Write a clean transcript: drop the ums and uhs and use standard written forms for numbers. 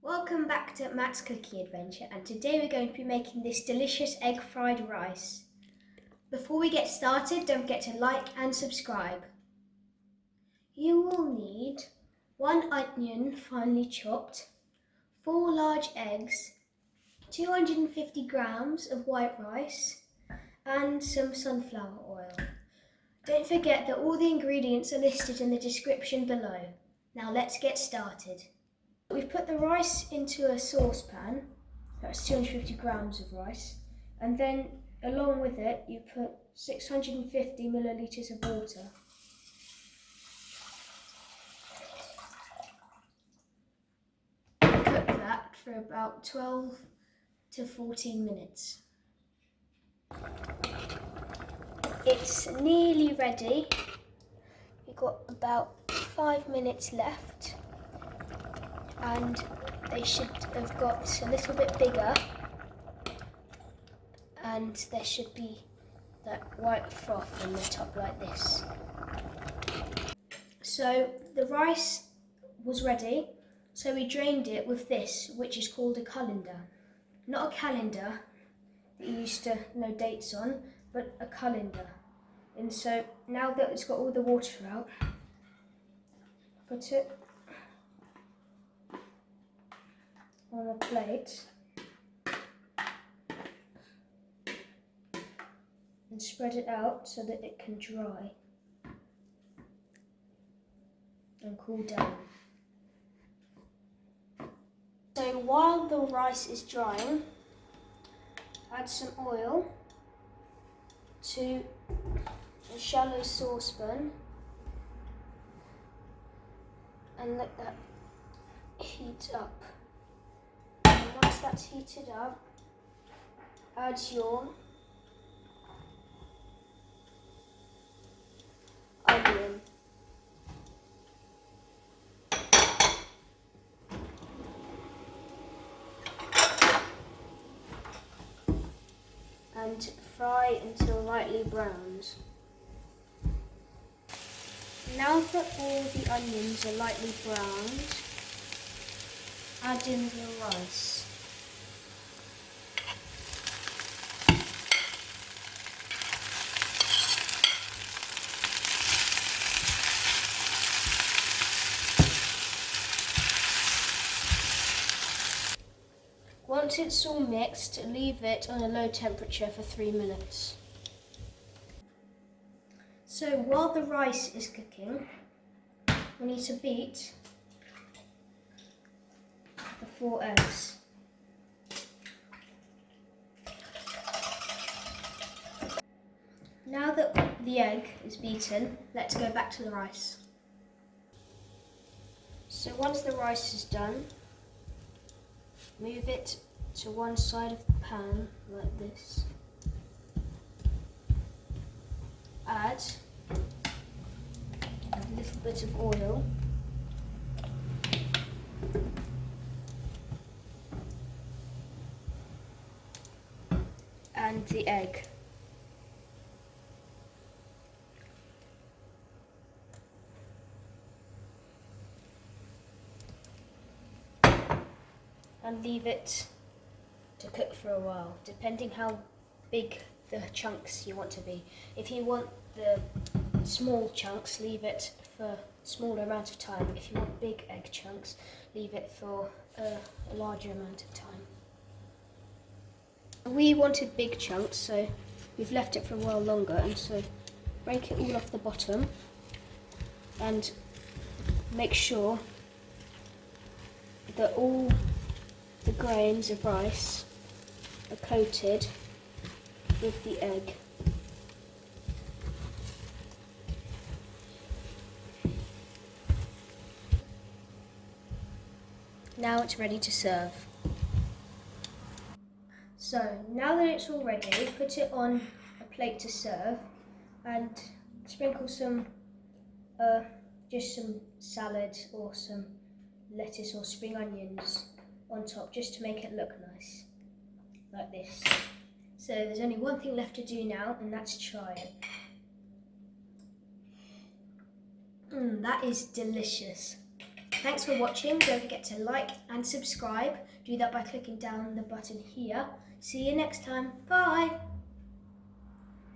Welcome back to Matt's Cooking Adventure, and today we're going to be making this delicious egg fried rice. Before we get started, don't forget to like and subscribe. You will need 1 onion finely chopped, 4 large eggs, 250 grams of white rice and some sunflower oil. Don't forget that all the ingredients are listed in the description below. Now let's get started. We've put the rice into a saucepan, that's 250 grams of rice, and then along with it you put 650 millilitres of water. Cook that for about 12 to 14 minutes. It's nearly ready. We've got about 5 minutes left. And they should have got a little bit bigger, and there should be that white froth on the top like this. So the rice was ready, so we drained it with this, which is called a colander. Not a calendar that you used to know dates on, but a colander. And so now that it's got all the water out, put it on a plate and spread it out so that it can dry and cool down. So while the rice is drying, add some oil to a shallow saucepan and let that heat up. Once that's heated up, add your onion. And fry until lightly browned. Now that all the onions are lightly browned, add in the rice. Once it's all mixed, leave it on a low temperature for 3 minutes. So while the rice is cooking, we need to beat the 4 eggs. Now that the egg is beaten, let's go back to the rice. So once the rice is done, move it to one side of the pan like this. Add a little bit of oil. And the egg. And leave it to cook for a while, depending how big the chunks you want to be. If you want the small chunks, leave it for a smaller amount of time. If you want big egg chunks, leave it for a larger amount of time. We wanted big chunks, so we've left it for a while longer, and so break it all off the bottom and make sure that all the grains of rice are coated with the egg. Now it's ready to serve. So now that it's all ready, put it on a plate to serve and sprinkle some just some salad or some lettuce or spring onions on top, just to make it look nice, like this. So there's only one thing left to do now, and that's try it. That is delicious. Thanks for watching. Don't forget to like and subscribe. Do that by clicking down the button here. See you next time. Bye.